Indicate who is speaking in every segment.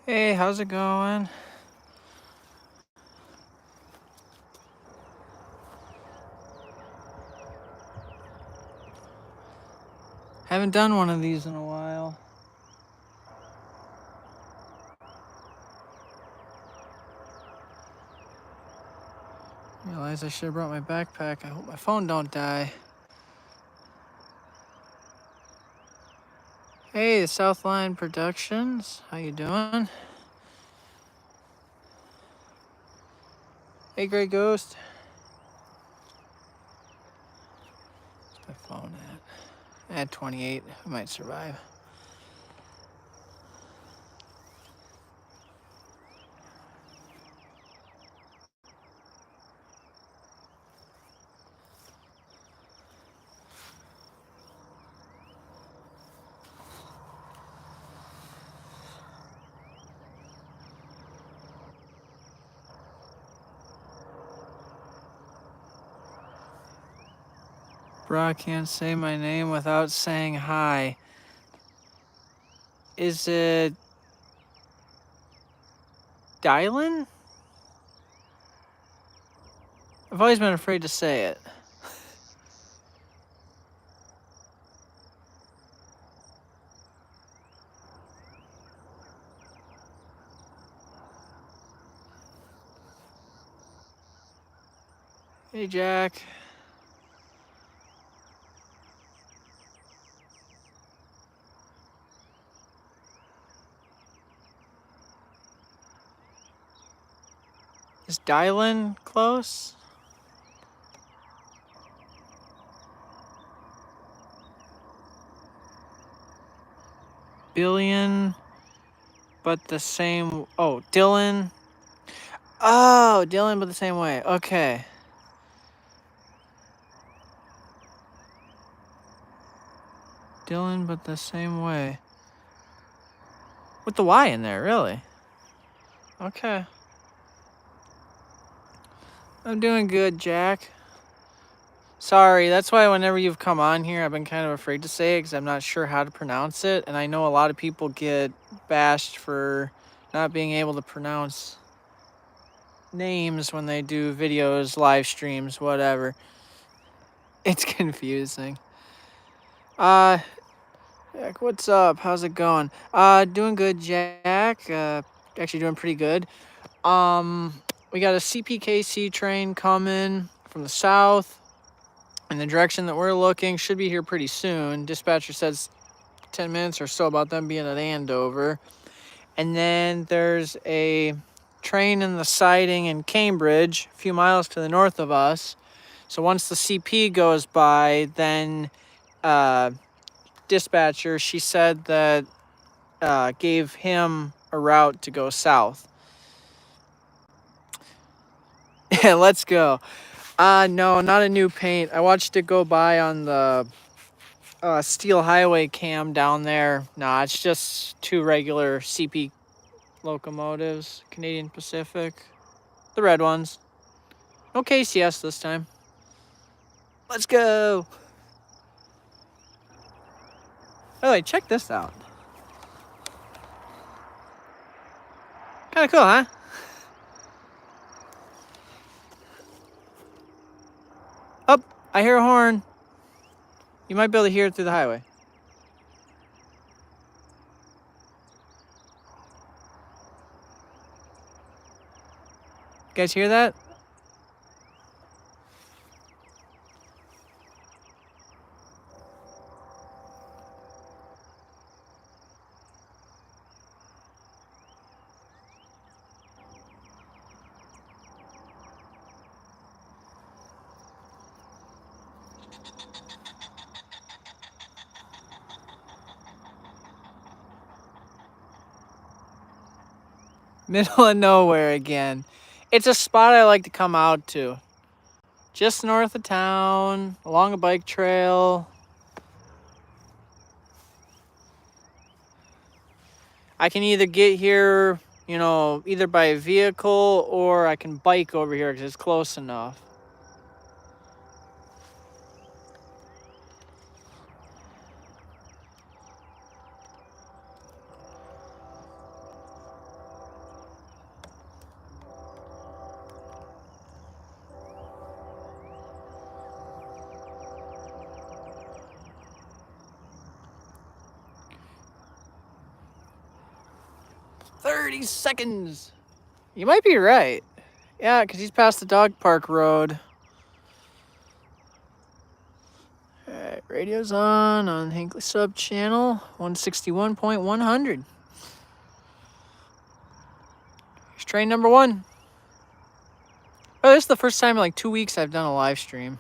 Speaker 1: Hey, how's it going? Haven't done one of these in a while. Realize I should have brought my backpack. I hope my phone don't die. Hey, the Southline Productions. How you doing? Hey, Grey Ghost. Where's my phone at? At 28. I might survive. Bro, I can't say my name without saying hi. Is it Dylan? I've always been afraid to say it. Hey, Jack. Is Dylan close? Billion, but the same. Oh, Dylan. Oh, Dylan, but the same way. Okay. Dylan, but the same way. With the Y in there, really? Okay. I'm doing good, Jack. Sorry, that's why whenever you've come on here, I've been kind of afraid to say it because I'm not sure how to pronounce it. And I know a lot of people get bashed for not being able to pronounce names when they do videos, live streams, whatever. It's confusing. Jack, what's up? How's it going? Doing good, Jack. Actually doing pretty good. We got a CPKC train coming from the south in the direction that we're looking. Should be here pretty soon. Dispatcher says 10 minutes or so about them being at Andover. And then there's a train in the siding in Cambridge, a few miles to the north of us. So once the CP goes by, then dispatcher, she said that gave him a route to go south. Yeah, let's go. No, not a new paint. I watched it go by on the Steel Highway cam down there. Nah, it's just two regular CP locomotives, Canadian Pacific. The red ones. No KCS this time. Let's go. By the way, check this out. Kind of cool, huh? Up, I hear a horn. You might be able to hear it through the highway. You guys hear that? Middle of nowhere again. It's a spot I like to come out to. Just north of town, along a bike trail. I can either get here, either by vehicle or I can bike over here because it's close enough. 30 seconds. You might be right. Yeah, because he's past the dog park road. Alright, radio's on Hinckley sub channel 161.100. Here's train number 1. Oh, this is the first time in like 2 weeks I've done a live stream.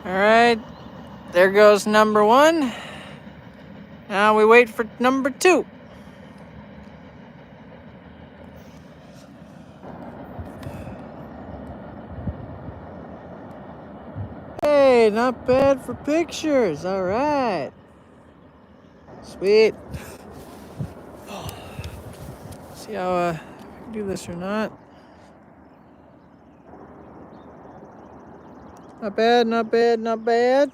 Speaker 1: Alright, there goes number 1. Now we wait for number 2. Hey, not bad for pictures. Alright. Sweet. See how I can do this or not. Not bad, not bad, not bad.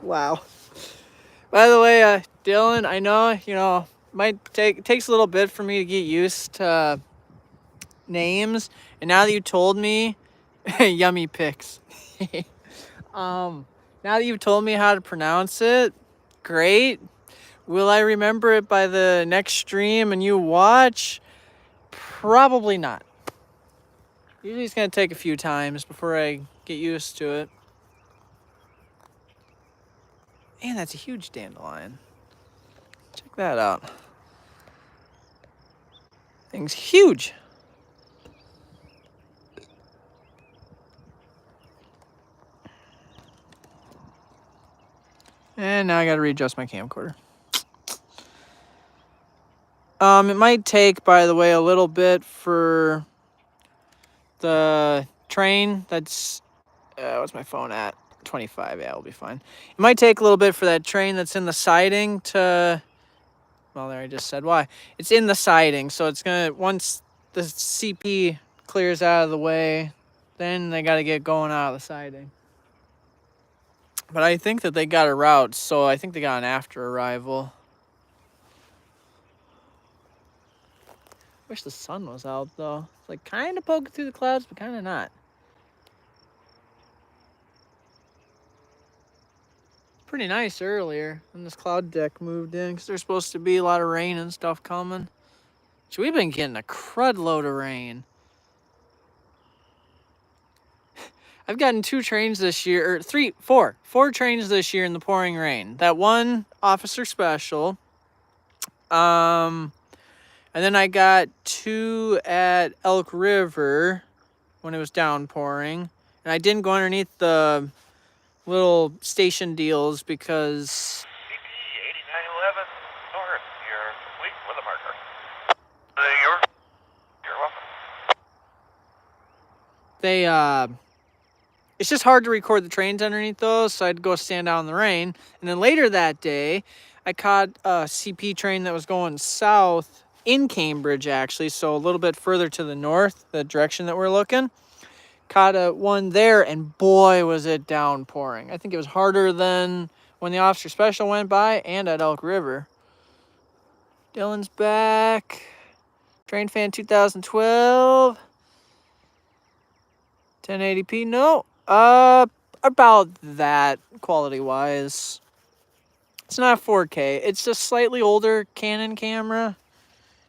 Speaker 1: Wow. By the way, Dylan, I know, takes a little bit for me to get used to names, and now that you told me, yummy pics. Now that you've told me how to pronounce it, great. Will I remember it by the next stream and you watch? Probably not. Usually it's gonna take a few times before I get used to it. Man, that's a huge dandelion. Check that out. Thing's huge. And now I gotta readjust my camcorder. It might take, by the way, a little bit for the train that's, what's my phone at? 25, yeah, it'll be fine. It might take a little bit for that train that's in the siding to, well, there I just said why. It's in the siding, so it's gonna, once the CP clears out of the way, then they gotta get going out of the siding. But I think that they got a route, so I think they got an after arrival. Wish the sun was out, though. It's like kind of poking through the clouds, but kind of not. Pretty nice earlier when this cloud deck moved in, because there's supposed to be a lot of rain and stuff coming. So we've been getting a crud load of rain. I've gotten 2 trains this year, or 4 trains this year in the pouring rain. That one officer special. And then I got 2 at Elk River when it was downpouring. And I didn't go underneath the little station deals because
Speaker 2: CP 8911 north, you're complete with a marker. You're welcome.
Speaker 1: it's just hard to record the trains underneath those, so I'd go stand out in the rain. And then later that day, I caught a CP train that was going south in Cambridge, actually, so a little bit further to the north, the direction that we're looking. Caught one there, and boy, was it downpouring. I think it was harder than when the officer special went by and at Elk River. Dylan's back. Train fan 2012. 1080p, no. About that quality-wise. It's not 4K. It's just slightly older Canon camera.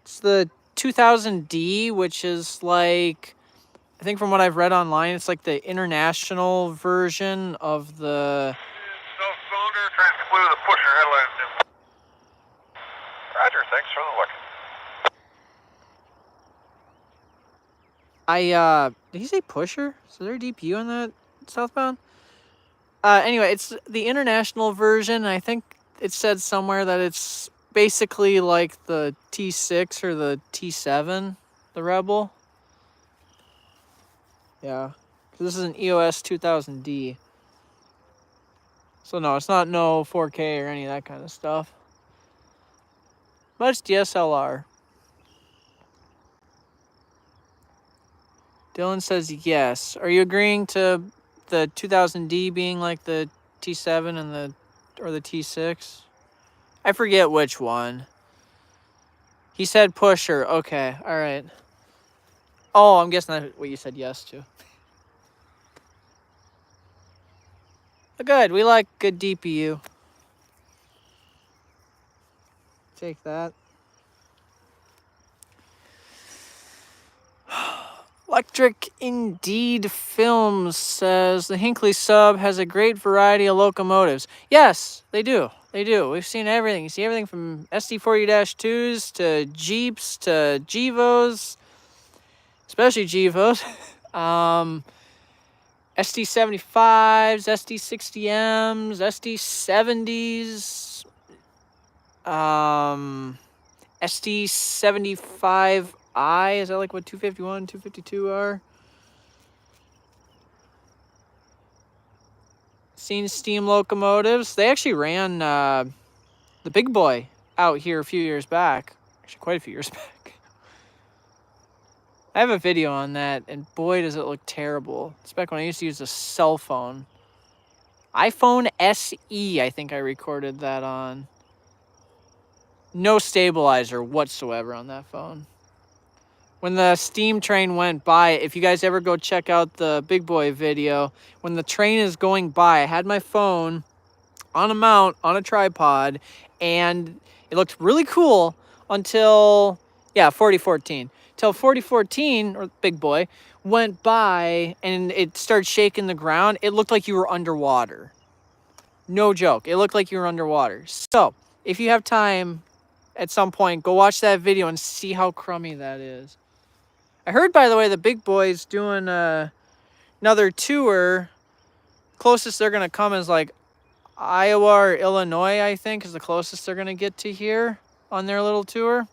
Speaker 1: It's the 2000D, which is like, I think from what I've read online, it's like the international version of the...
Speaker 2: Cylinder, traffic blue, the pusher, headlights. Roger, thanks for the look.
Speaker 1: Did he say pusher? Is there a DPU on that southbound? Anyway, it's the international version. I think it said somewhere that it's basically like the T6 or the T7, the Rebel. Yeah, this is an EOS 2000D. So no, it's not no 4K or any of that kind of stuff. But it's DSLR. Dylan says yes. Are you agreeing to the 2000D being like the T7 and or the T6? I forget which one. He said pusher. Okay, all right. Oh, I'm guessing that's what you said yes to. Good, we like good DPU. Take that. Electric Indeed Films says the Hinckley sub has a great variety of locomotives. Yes, they do. They do. We've seen everything. You see everything from SD40-2s to Jeeps to Gevos, especially Gevos. SD75s, SD60Ms, SD70s, SD75I, is that like what 251, 252 are? Seen steam locomotives. They actually ran the Big Boy out here a few years back. Actually, quite a few years back. I have a video on that, and boy, does it look terrible. It's back when I used to use a cell phone. iPhone SE, I think I recorded that on. No stabilizer whatsoever on that phone. When the steam train went by, if you guys ever go check out the Big Boy video, when the train is going by, I had my phone on a mount, on a tripod, and it looked really cool until, 4014. Till 4014, or Big Boy, went by and it started shaking the ground. It looked like you were underwater. No joke. It looked like you were underwater. So, if you have time at some point, go watch that video and see how crummy that is. I heard, by the way, the Big Boy's doing another tour. Closest they're going to come is like Iowa or Illinois, I think, is the closest they're going to get to here on their little tour.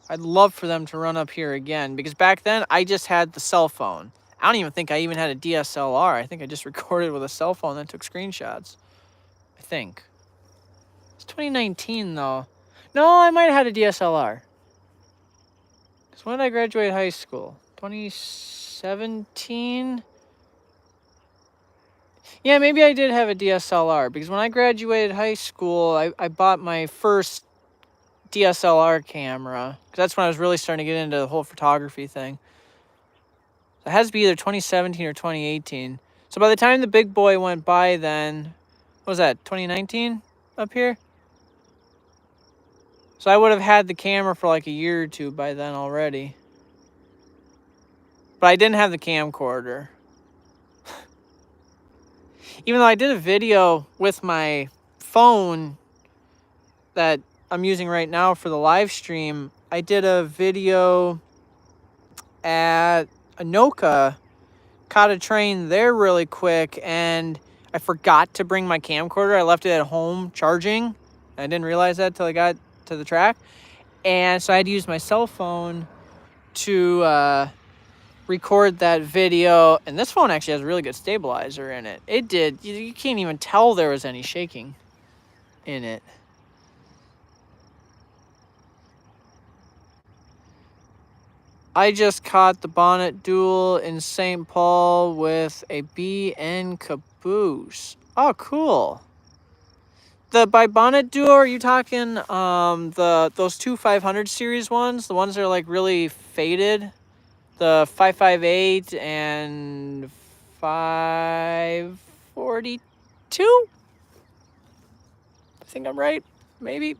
Speaker 1: I'd love for them to run up here again, because back then I just had the cell phone. I don't even think I even had a DSLR. I think I just recorded with a cell phone that took screenshots. I think. It's 2019 though. No, I might have had a DSLR. Because when did I graduate high school? 2017? Yeah, maybe I did have a DSLR, because when I graduated high school, I bought my first DSLR camera, because that's when I was really starting to get into the whole photography thing. So it has to be either 2017 or 2018. So by the time the Big Boy went by then, what was that, 2019 up here? So I would have had the camera for like a year or two by then already. but I didn't have the camcorder. Even though I did a video with my phone that I'm using right now for the live stream, I did a video at Anoka, caught a train there really quick, and I forgot to bring my camcorder. I left it at home charging. I didn't realize that till I got to the track. And so I had to use my cell phone to record that video. And this phone actually has a really good stabilizer in it. It did. You can't even tell there was any shaking in it. I just caught the bonnet duel in St. Paul with a BN caboose. Oh, cool. By bonnet duel, are you talking those two 500 series ones? The ones that are like really faded? The 558 and 542? I think I'm right. Maybe.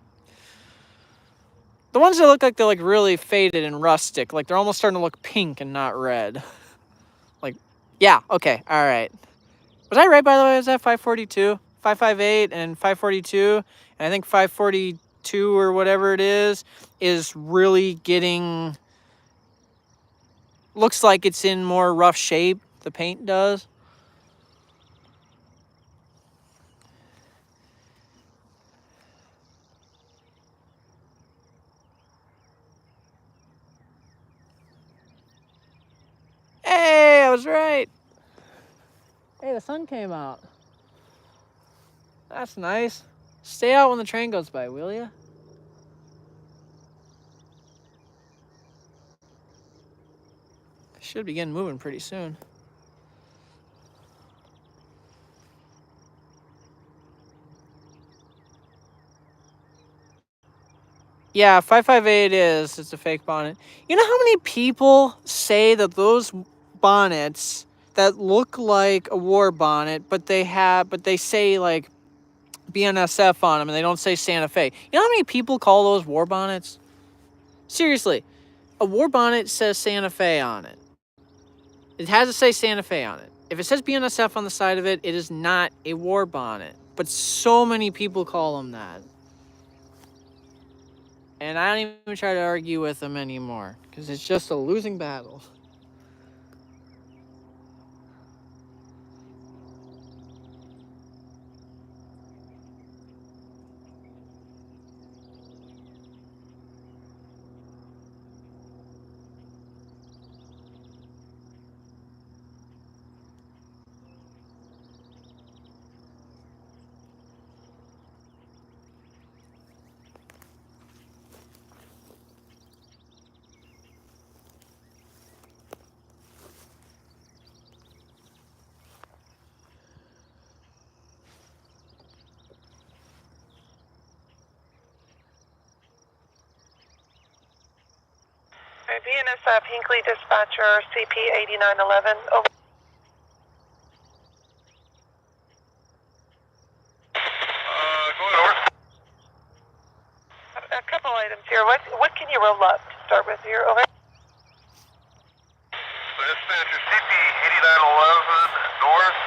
Speaker 1: The ones that look like they're like really faded and rustic, like they're almost starting to look pink and not red. Like, yeah, okay, all right. Was I right, by the way? Was that 542? 558 and 542? And I think 542 or whatever it is really getting... Looks like it's in more rough shape, the paint does. Hey, I was right. Hey, the sun came out. That's nice. Stay out when the train goes by, will ya? Should begin moving pretty soon. Yeah, 558 is. It's a fake bonnet. You know how many people say that those bonnets that look like a war bonnet, but they say like BNSF on them and they don't say Santa Fe. You know how many people call those war bonnets? Seriously, a war bonnet says Santa Fe on it. It has to say Santa Fe on it. If it says BNSF on the side of it, it is not a war bonnet. But so many people call them that. And I don't even try to argue with them anymore, because it's just a losing battle.
Speaker 3: BNSF Hinckley dispatcher CP 8911 over.
Speaker 2: Go ahead, over.
Speaker 3: A couple items here. What can you roll up to start with here? Over.
Speaker 2: Dispatcher CP 8911 north,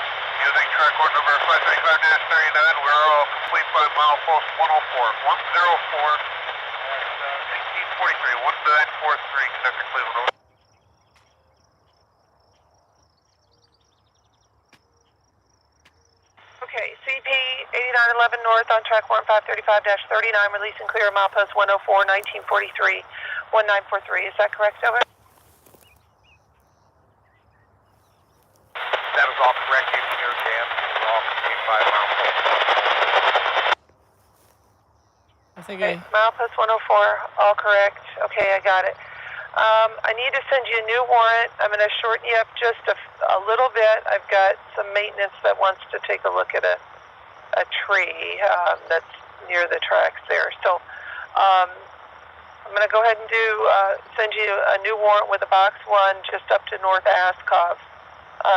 Speaker 2: using track course number 535-39. We're all complete by milepost 104, 104, 1843, 1943, conductor Cleveland, over.
Speaker 3: Okay, CP 8911 north on track 1535-39, release and clear milepost 104, 1943, 1943. Is that correct? Over.
Speaker 2: That is all correct, engineer Dan. We're all complete by milepost.
Speaker 1: I think
Speaker 3: Okay, milepost 104, all correct. Okay, I got it. I need to send you a new warrant. I'm going to shorten you up just a little bit. I've got some maintenance that wants to take a look at a tree that's near the tracks there. So I'm going to go ahead and send you a new warrant with a box 1 just up to North Askov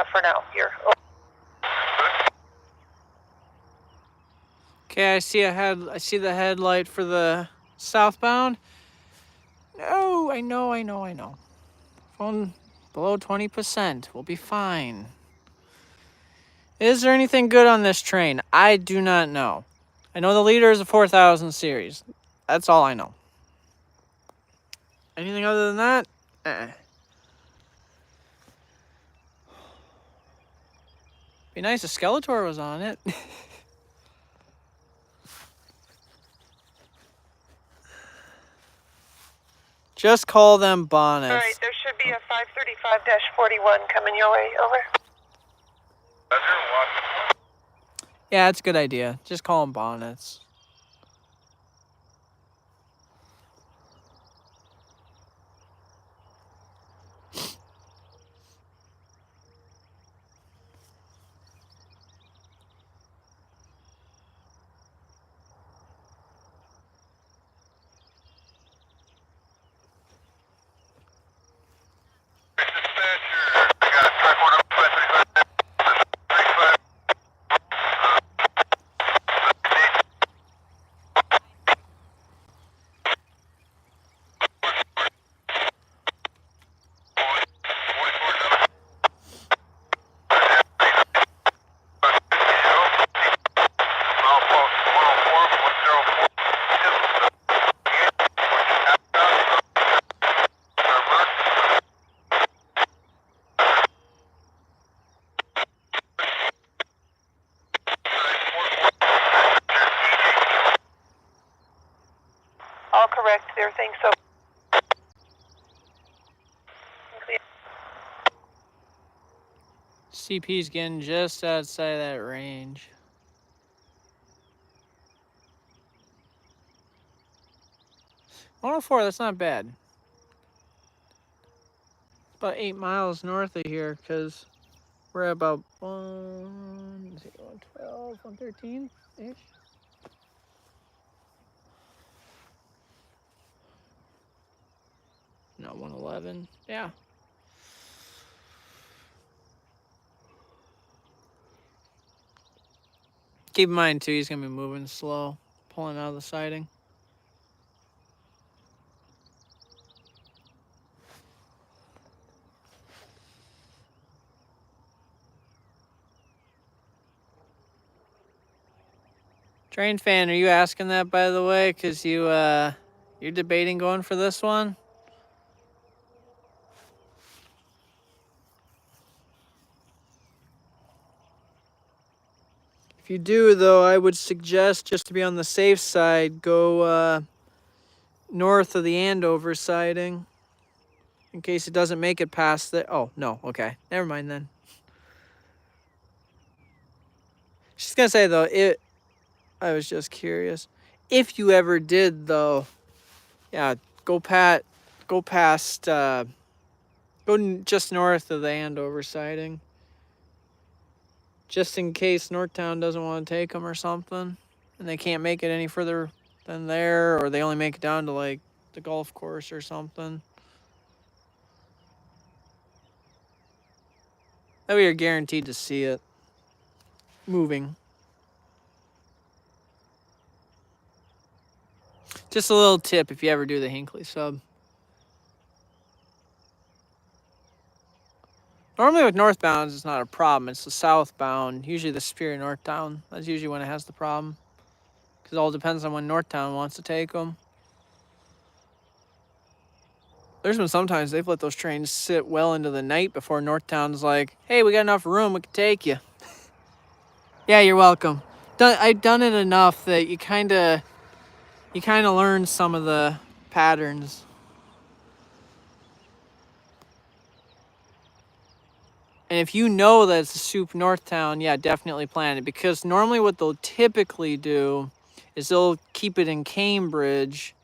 Speaker 3: for now. Here.
Speaker 1: Okay, I see the headlight for the southbound. No, I know. Phone Below 20%. We'll be fine. Is there anything good on this train? I do not know. I know the leader is a 4000 series. That's all I know. Anything other than that? Be nice if Skeletor was on it. Just call them bonnets.
Speaker 3: All right, there should be a 535-41 coming your way. Over.
Speaker 1: Yeah, it's a good idea. Just call them bonnets.
Speaker 2: Dispatcher, I got track order 535.
Speaker 3: All correct. Everything so.
Speaker 1: CP's getting just outside that range. $104, that's not bad. It's about 8 miles north of here, because we're at about 112, 113-ish. No, 111. Yeah. Keep in mind, too, he's going to be moving slow, pulling out of the siding. Train fan, are you asking that, by the way? Because you're debating going for this one? If you do, though, I would suggest, just to be on the safe side, go north of the Andover siding. In case it doesn't make it past the... Oh, no, okay. Never mind, then. She's going to say, though, I was just curious. If you ever did, though, yeah, go past, go just north of the Andover siding. Just in case Northtown doesn't want to take them or something. And they can't make it any further than there, or they only make it down to, like, the golf course or something. That way you're guaranteed to see it moving. Just a little tip if you ever do the Hinckley sub. Normally with northbound, it's not a problem. It's the southbound, usually the Superior Northtown. That's usually when it has the problem. Because it all depends on when Northtown wants to take them. There's been sometimes they've let those trains sit well into the night before Northtown's like, hey, we got enough room, we can take you. Yeah, you're welcome. I've done it enough that you kind of learn some of the patterns. And if you know that it's a Soup Northtown, yeah, definitely plan it. Because normally what they'll typically do is they'll keep it in Cambridge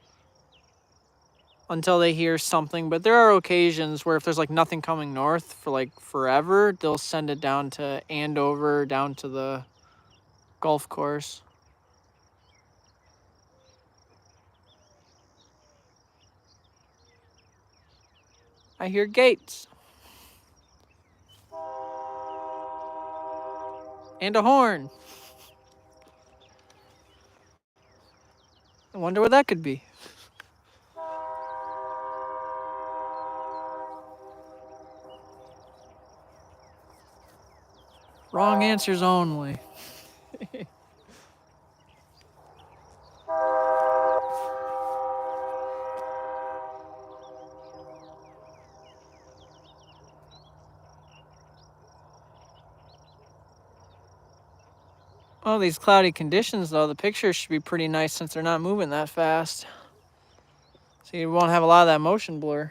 Speaker 1: until they hear something. But there are occasions where if there's like nothing coming north for like forever, they'll send it down to Andover, down to the golf course. I hear gates. And a horn. I wonder what that could be. Wrong answers only. Well, these cloudy conditions, though, the pictures should be pretty nice since they're not moving that fast. So you won't have a lot of that motion blur.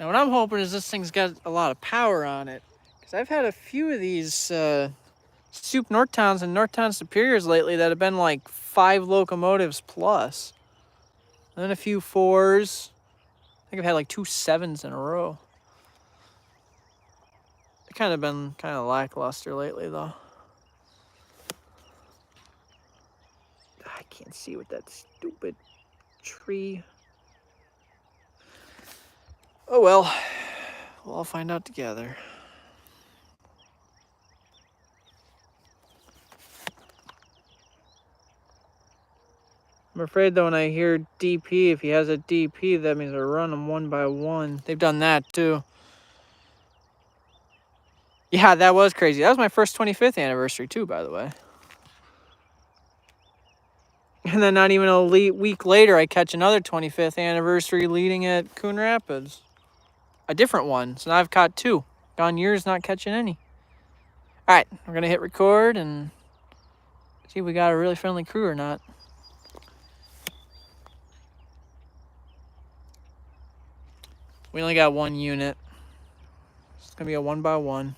Speaker 1: Now, what I'm hoping is this thing's got a lot of power on it. Because I've had a few of these Soup Northtowns and Northtown Superiors lately that have been like 5 locomotives plus. And then a few 4s. I think I've had like 2 7s in a row. It's kind of been kind of lackluster lately, though. I can't see with that stupid tree. Oh well, we'll all find out together. I'm afraid though when I hear DP, if he has a DP, that means they're running 1 by 1. They've done that too. Yeah, that was crazy. That was my first 25th anniversary too, by the way. And then not even a week later, I catch another 25th anniversary leading at Coon Rapids. A different one. So now I've caught 2. Gone years not catching any. All right, we're going to hit record and see if we got a really friendly crew or not. We only got 1 unit. It's going to be a 1 by 1.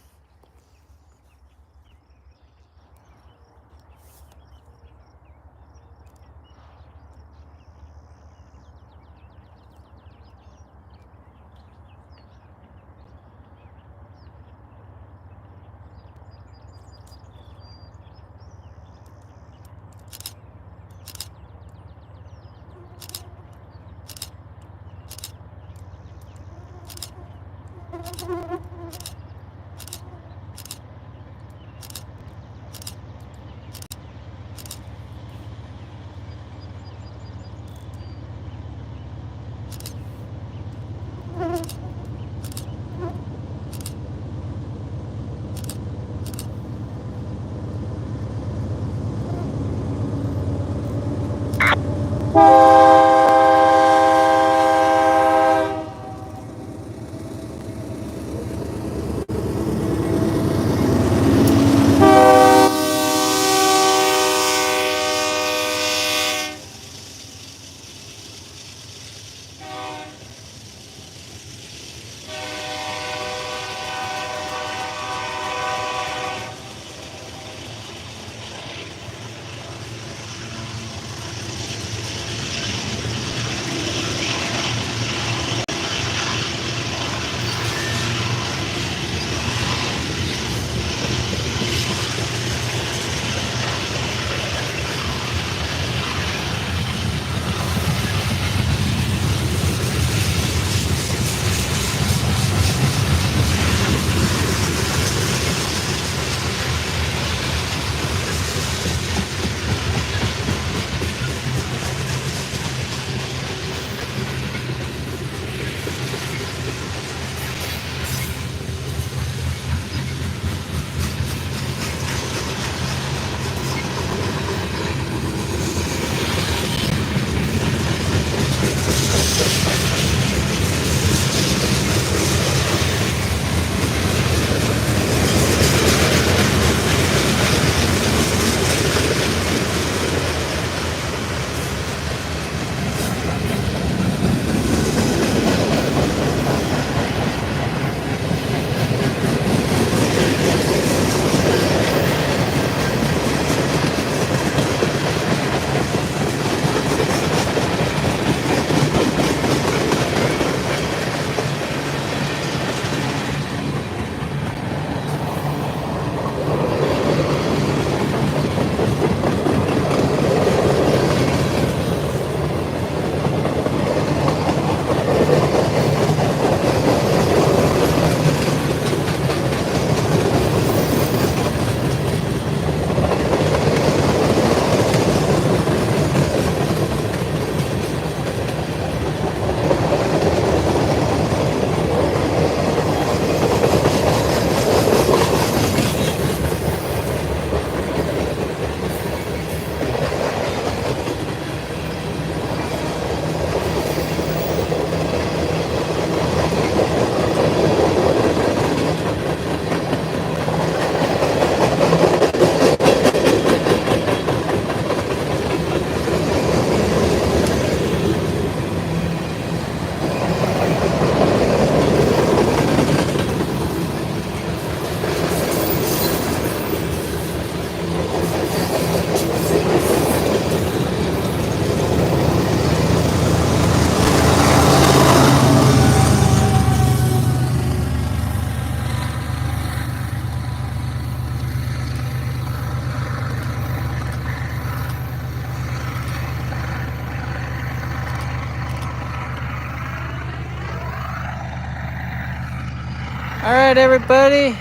Speaker 1: All right, everybody.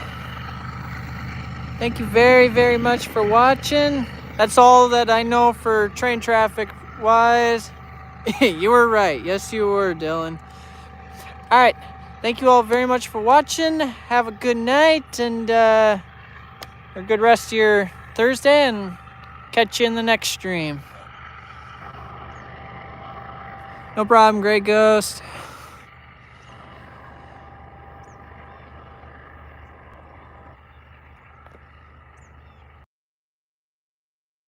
Speaker 1: Thank you very, very much for watching. That's all that I know for train traffic wise. You were right. Yes, you were, Dylan. All right. Thank you all very much for watching. Have a good night and a good rest of your Thursday, and catch you in the next stream. No problem, Grey Ghost.